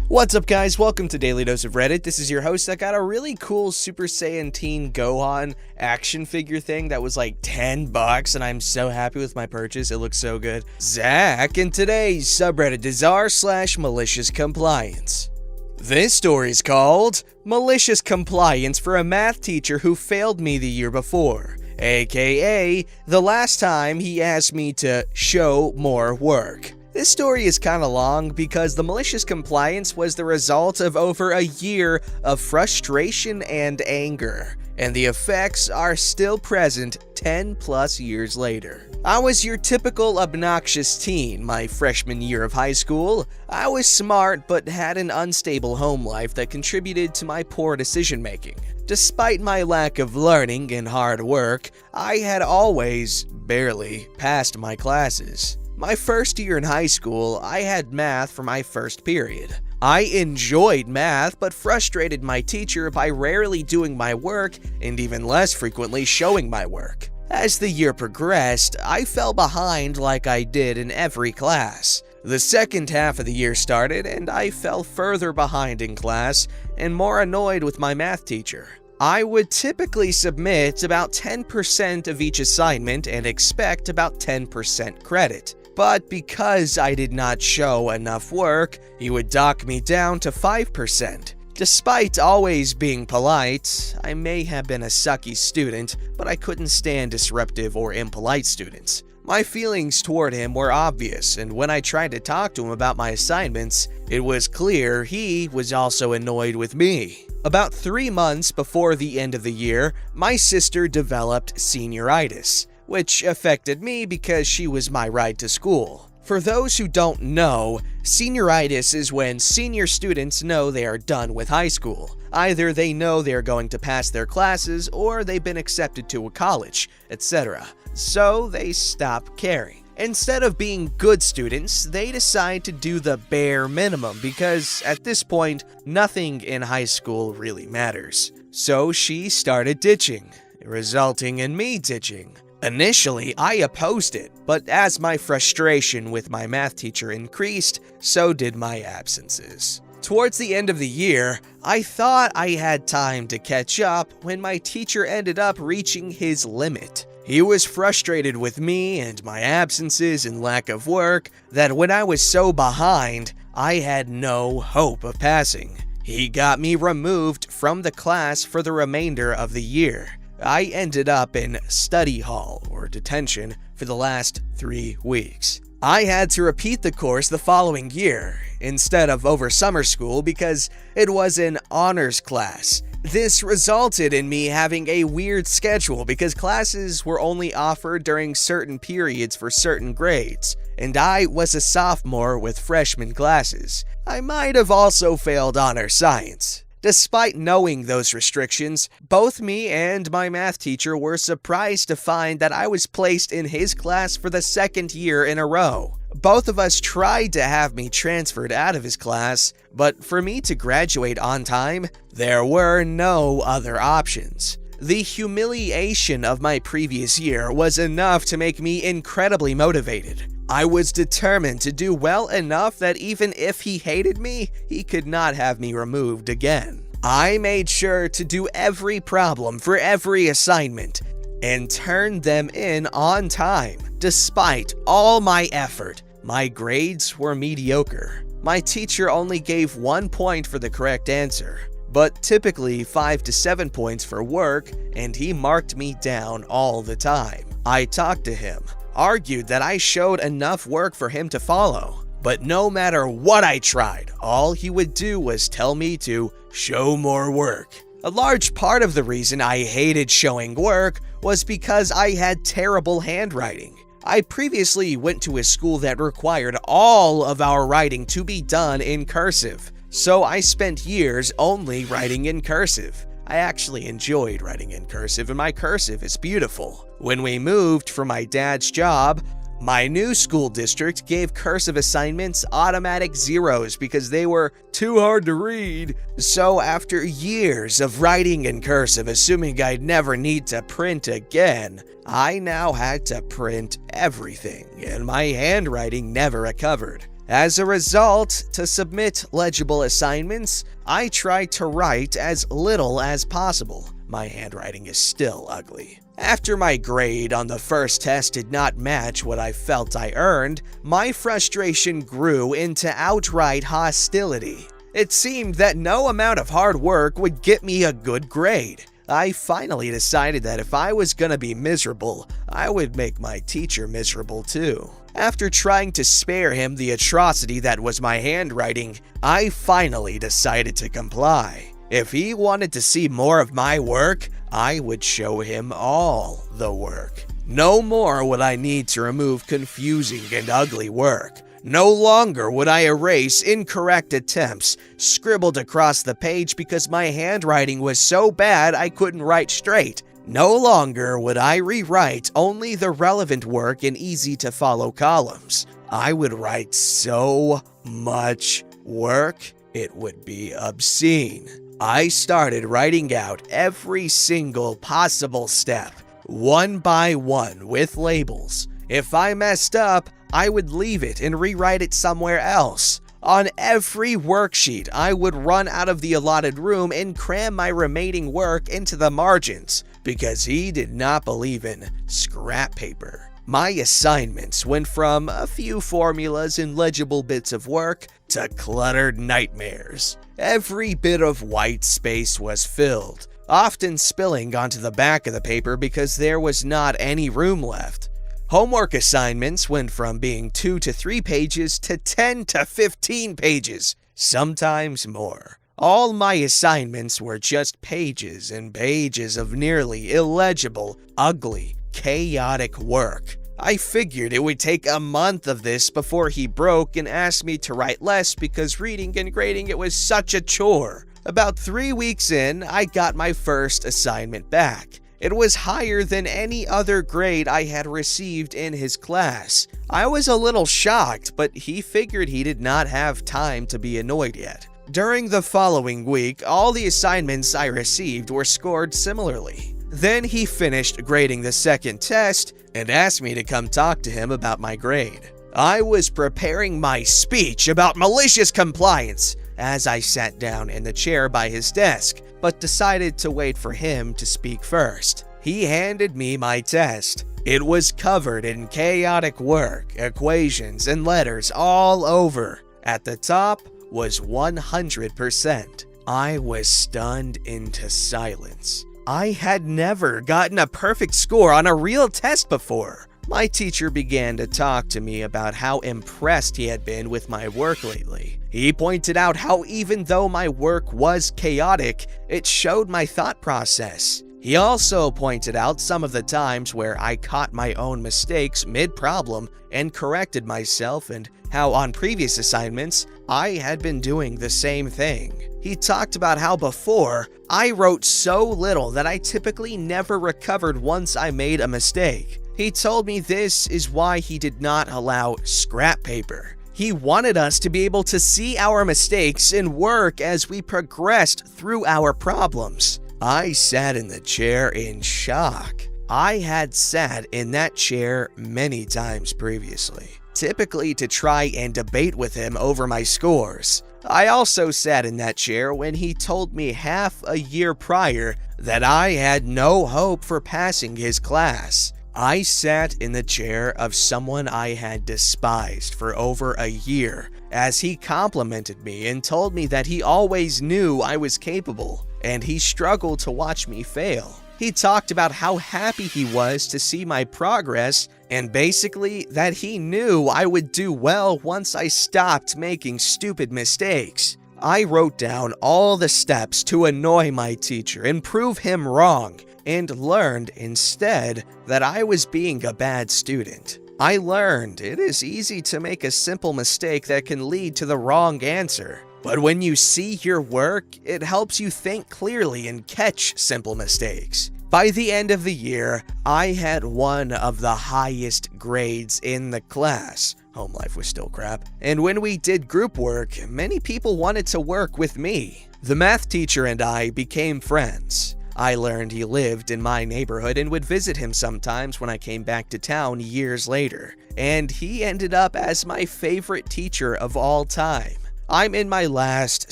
What's up, guys? Welcome to Daily Dose of Reddit. This is your host. I got a really cool Super Saiyan Teen Gohan action figure thing that was like $10, and I'm so happy with my purchase. It looks so good. Zach, and today's subreddit is r/MaliciousCompliance. This story is called Malicious Compliance for a Math Teacher Who Failed Me the Year Before, aka the last time he asked me to show more work. This story is kinda long because the malicious compliance was the result of over a year of frustration and anger, and the effects are still present 10 plus years later. I was your typical obnoxious teen my freshman year of high school. I was smart but had an unstable home life that contributed to my poor decision making. Despite my lack of learning and hard work, I had always, barely, passed my classes. My first year in high school, I had math for my first period. I enjoyed math, but frustrated my teacher by rarely doing my work and even less frequently showing my work. As the year progressed, I fell behind like I did in every class. The second half of the year started, and I fell further behind in class and more annoyed with my math teacher. I would typically submit about 10% of each assignment and expect about 10% credit. But because I did not show enough work, he would dock me down to 5%. Despite always being polite, I may have been a sucky student, but I couldn't stand disruptive or impolite students. My feelings toward him were obvious, and when I tried to talk to him about my assignments, it was clear he was also annoyed with me. About 3 months before the end of the year, my sister developed senioritis, which affected me because she was my ride to school. For those who don't know, senioritis is when senior students know they are done with high school. Either they know they are going to pass their classes or they've been accepted to a college, etc. So they stop caring. Instead of being good students, they decide to do the bare minimum because at this point, nothing in high school really matters. So she started ditching, resulting in me ditching. Initially, I opposed it, but as my frustration with my math teacher increased, so did my absences. Towards the end of the year, I thought I had time to catch up when my teacher ended up reaching his limit. He was frustrated with me and my absences and lack of work that when I was so behind, I had no hope of passing. He got me removed from the class for the remainder of the year. I ended up in study hall or detention for the last 3 weeks. I had to repeat the course the following year instead of over summer school because it was an honors class. This resulted in me having a weird schedule because classes were only offered during certain periods for certain grades, and I was a sophomore with freshman classes. I might have also failed honor science. Despite knowing those restrictions, both me and my math teacher were surprised to find that I was placed in his class for the second year in a row. Both of us tried to have me transferred out of his class, but for me to graduate on time, there were no other options. The humiliation of my previous year was enough to make me incredibly motivated. I was determined to do well enough that even if he hated me, he could not have me removed again. I made sure to do every problem for every assignment and turn them in on time. Despite all my effort, my grades were mediocre. My teacher only gave 1 point for the correct answer, but typically 5 to 7 points for work, and he marked me down all the time. I talked to him, argued that I showed enough work for him to follow, but no matter what I tried, all he would do was tell me to show more work. A large part of the reason I hated showing work was because I had terrible handwriting. I previously went to a school that required all of our writing to be done in cursive, so I spent years only writing in cursive. I actually enjoyed writing in cursive, and my cursive is beautiful. When we moved for my dad's job, my new school district gave cursive assignments automatic zeros because they were too hard to read. So after years of writing in cursive, assuming I'd never need to print again, I now had to print everything, and my handwriting never recovered. As a result, to submit legible assignments, I try to write as little as possible. My handwriting is still ugly. After my grade on the first test did not match what I felt I earned, my frustration grew into outright hostility. It seemed that no amount of hard work would get me a good grade. I finally decided that if I was gonna be miserable, I would make my teacher miserable too. After trying to spare him the atrocity that was my handwriting, I finally decided to comply. If he wanted to see more of my work, I would show him all the work. No more would I need to remove confusing and ugly work. No longer would I erase incorrect attempts scribbled across the page because my handwriting was so bad I couldn't write straight. No longer would I rewrite only the relevant work in easy-to-follow columns. I would write so much work, it would be obscene. I started writing out every single possible step, one by one with labels. If I messed up, I would leave it and rewrite it somewhere else. On every worksheet, I would run out of the allotted room and cram my remaining work into the margins because he did not believe in scrap paper. My assignments went from a few formulas and legible bits of work to cluttered nightmares. Every bit of white space was filled, often spilling onto the back of the paper because there was not any room left. Homework assignments went from being 2 to 3 pages to 10 to 15 pages, sometimes more. All my assignments were just pages and pages of nearly illegible, ugly, chaotic work. I figured it would take a month of this before he broke and asked me to write less because reading and grading it was such a chore. About 3 weeks in, I got my first assignment back. It was higher than any other grade I had received in his class. I was a little shocked, but he figured he did not have time to be annoyed yet. During the following week, all the assignments I received were scored similarly. Then he finished grading the second test and asked me to come talk to him about my grade. I was preparing my speech about malicious compliance as I sat down in the chair by his desk, but decided to wait for him to speak first. He handed me my test. It was covered in chaotic work, equations, and letters all over. At the top was 100%. I was stunned into silence. I had never gotten a perfect score on a real test before. My teacher began to talk to me about how impressed he had been with my work lately. He pointed out how even though my work was chaotic, it showed my thought process. He also pointed out some of the times where I caught my own mistakes mid-problem and corrected myself, and how on previous assignments, I had been doing the same thing. He talked about how before, I wrote so little that I typically never recovered once I made a mistake. He told me this is why he did not allow scrap paper. He wanted us to be able to see our mistakes and work as we progressed through our problems. I sat in the chair in shock. I had sat in that chair many times previously, typically to try and debate with him over my scores. I also sat in that chair when he told me half a year prior that I had no hope for passing his class. I sat in the chair of someone I had despised for over a year as he complimented me and told me that he always knew I was capable, and he struggled to watch me fail. He talked about how happy he was to see my progress and basically that he knew I would do well once I stopped making stupid mistakes. I wrote down all the steps to annoy my teacher and prove him wrong, and learned instead that I was being a bad student. I learned it is easy to make a simple mistake that can lead to the wrong answer. But when you see your work, it helps you think clearly and catch simple mistakes. By the end of the year, I had one of the highest grades in the class. Home life was still crap. And when we did group work, many people wanted to work with me. The math teacher and I became friends. I learned he lived in my neighborhood and would visit him sometimes when I came back to town years later. and he ended up as my favorite teacher of all time. I'm in my last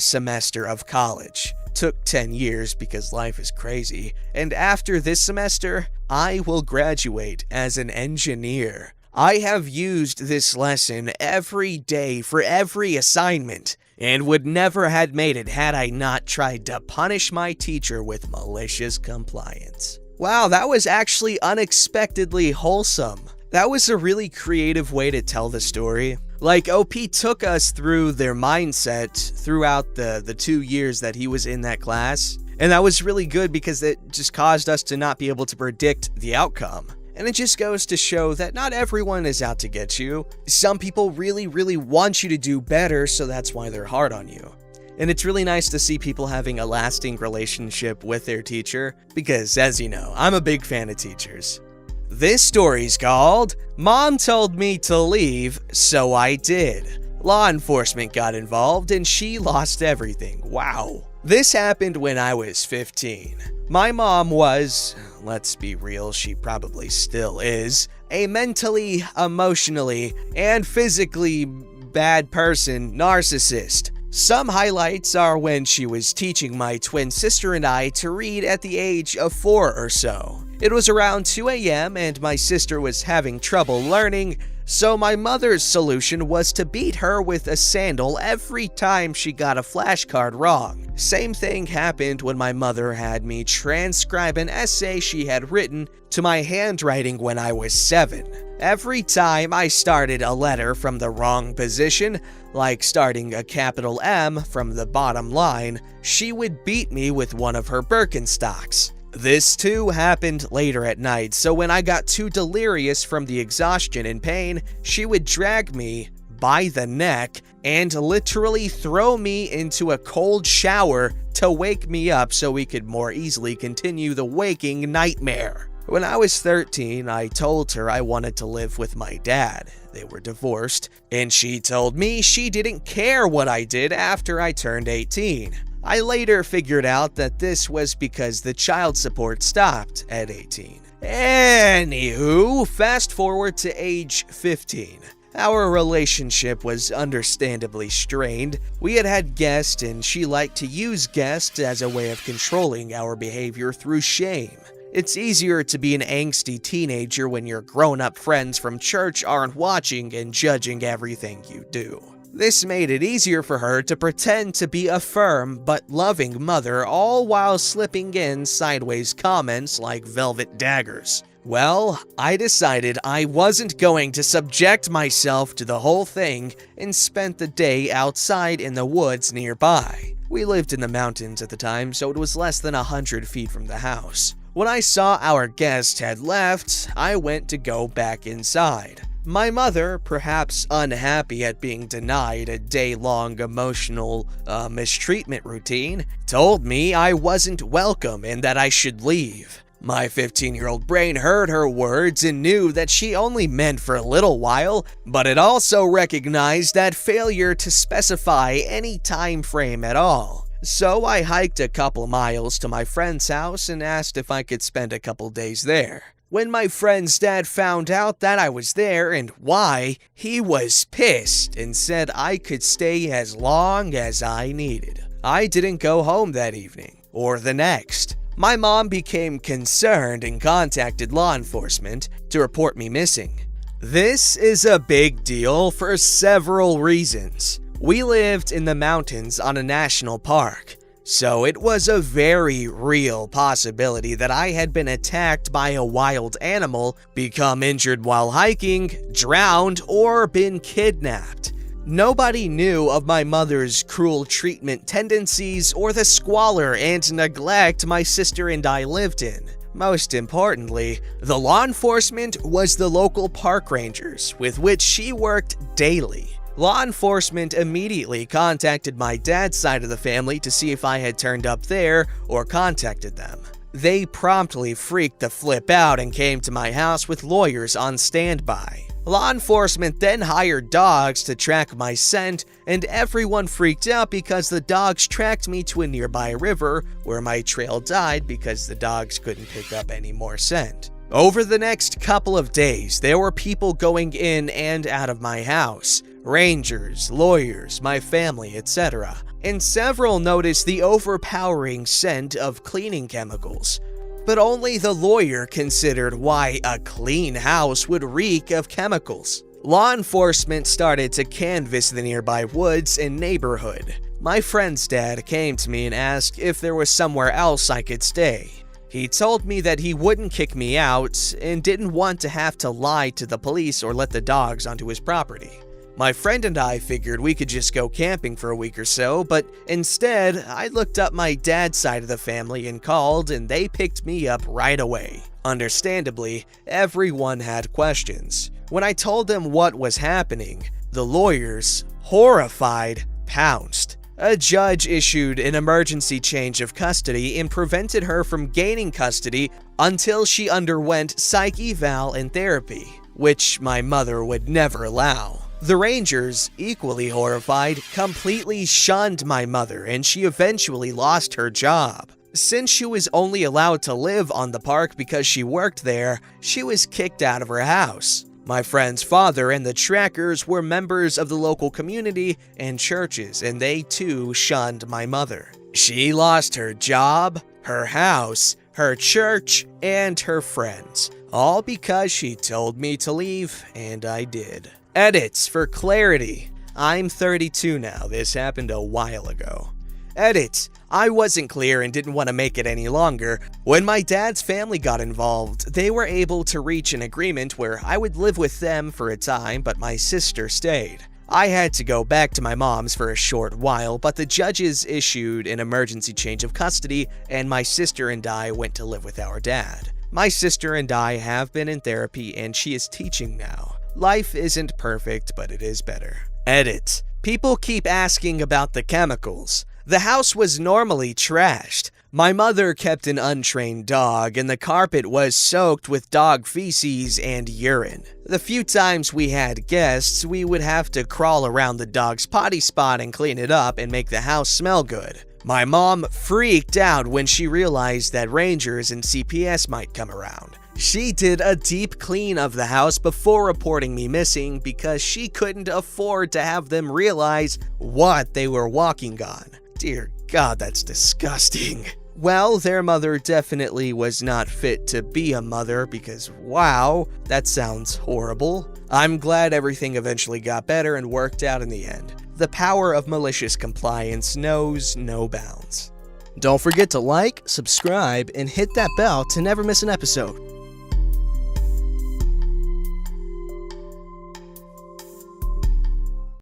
semester of college. Took 10 years because life is crazy, and after this semester, I will graduate as an engineer. I have used this lesson every day for every assignment, and would never have made it had I not tried to punish my teacher with malicious compliance. Wow, that was actually unexpectedly wholesome. That was a really creative way to tell the story. Like, OP took us through their mindset throughout the 2 years that he was in that class, and that was really good because it just caused us to not be able to predict the outcome. And it just goes to show that not everyone is out to get you. Some people really, really want you to do better, so that's why they're hard on you. And it's really nice to see people having a lasting relationship with their teacher, because as you know, I'm a big fan of teachers. This story's called, Mom Told Me to Leave, So I Did. Law enforcement got involved and she lost everything. Wow. This happened when I was 15. My mom was, let's be real, she probably still is, a mentally, emotionally, and physically bad person, narcissist. Some highlights are when she was teaching my twin sister and I to read at the age of 4 or so. It was around 2 a.m. and my sister was having trouble learning, so my mother's solution was to beat her with a sandal every time she got a flashcard wrong. Same thing happened when my mother had me transcribe an essay she had written to my handwriting when I was 7. Every time I started a letter from the wrong position, like starting a capital M from the bottom line, she would beat me with one of her Birkenstocks. This too happened later at night, so when I got too delirious from the exhaustion and pain, she would drag me by the neck and literally throw me into a cold shower to wake me up so we could more easily continue the waking nightmare. When I was 13, I told her I wanted to live with my dad. They were divorced, and she told me she didn't care what I did after I turned 18. I later figured out that this was because the child support stopped at 18. Anywho, fast forward to age 15. Our relationship was understandably strained. We had guests and she liked to use guests as a way of controlling our behavior through shame. It's easier to be an angsty teenager when your grown-up friends from church aren't watching and judging everything you do. This made it easier for her to pretend to be a firm but loving mother, all while slipping in sideways comments like velvet daggers. Well, I decided I wasn't going to subject myself to the whole thing and spent the day outside in the woods nearby. We lived in the mountains at the time, so it was less than 100 feet from the house. When I saw our guest had left, I went to go back inside. My mother, perhaps unhappy at being denied a day-long emotional mistreatment routine, told me I wasn't welcome and that I should leave. My 15-year-old brain heard her words and knew that she only meant for a little while, but it also recognized that failure to specify any time frame at all. So I hiked a couple miles to my friend's house and asked if I could spend a couple days there. When my friend's dad found out that I was there and why, he was pissed and said I could stay as long as I needed. I didn't go home that evening, or the next. My mom became concerned and contacted law enforcement to report me missing. This is a big deal for several reasons. We lived in the mountains on a national park, so it was a very real possibility that I had been attacked by a wild animal, become injured while hiking, drowned, or been kidnapped. Nobody knew of my mother's cruel treatment tendencies or the squalor and neglect my sister and I lived in. Most importantly, the law enforcement was the local park rangers, with which she worked daily. Law enforcement immediately contacted my dad's side of the family to see if I had turned up there or contacted them. They promptly freaked the flip out and came to my house with lawyers on standby. Law enforcement then hired dogs to track my scent, and everyone freaked out because the dogs tracked me to a nearby river where my trail died because the dogs couldn't pick up any more scent. Over the next couple of days, there were people going in and out of my house. Rangers, lawyers, my family, etc. And several noticed the overpowering scent of cleaning chemicals. But only the lawyer considered why a clean house would reek of chemicals. Law enforcement started to canvass the nearby woods and neighborhood. My friend's dad came to me and asked if there was somewhere else I could stay. He told me that he wouldn't kick me out and didn't want to have to lie to the police or let the dogs onto his property. My friend and I figured we could just go camping for a week or so, but instead, I looked up my dad's side of the family and called, and they picked me up right away. Understandably, everyone had questions. When I told them what was happening, the lawyers, horrified, pounced. A judge issued an emergency change of custody and prevented her from gaining custody until she underwent psych eval and therapy, which my mother would never allow. The Rangers, equally horrified, completely shunned my mother, and she eventually lost her job. Since she was only allowed to live on the park because she worked there, she was kicked out of her house. My friend's father and the trackers were members of the local community and churches, and they too shunned my mother. She lost her job, her house, her church, and her friends, all because she told me to leave, and I did. Edits for clarity. I'm 32 now, this happened a while ago. Edit. I wasn't clear and didn't want to make it any longer. When my dad's family got involved, they were able to reach an agreement where I would live with them for a time, but my sister stayed. I had to go back to my mom's for a short while, but the judges issued an emergency change of custody, and my sister and I went to live with our dad. My sister and I have been in therapy, and she is teaching now. Life isn't perfect, but it is better. Edit. People keep asking about the chemicals. The house was normally trashed. My mother kept an untrained dog, and the carpet was soaked with dog feces and urine. The few times we had guests, we would have to crawl around the dog's potty spot and clean it up and make the house smell good. My mom freaked out when she realized that Rangers and CPS might come around. She did a deep clean of the house before reporting me missing because she couldn't afford to have them realize what they were walking on. Dear God, that's disgusting. Well, their mother definitely was not fit to be a mother because, wow, that sounds horrible. I'm glad everything eventually got better and worked out in the end. The power of malicious compliance knows no bounds. Don't forget to like, subscribe, and hit that bell to never miss an episode.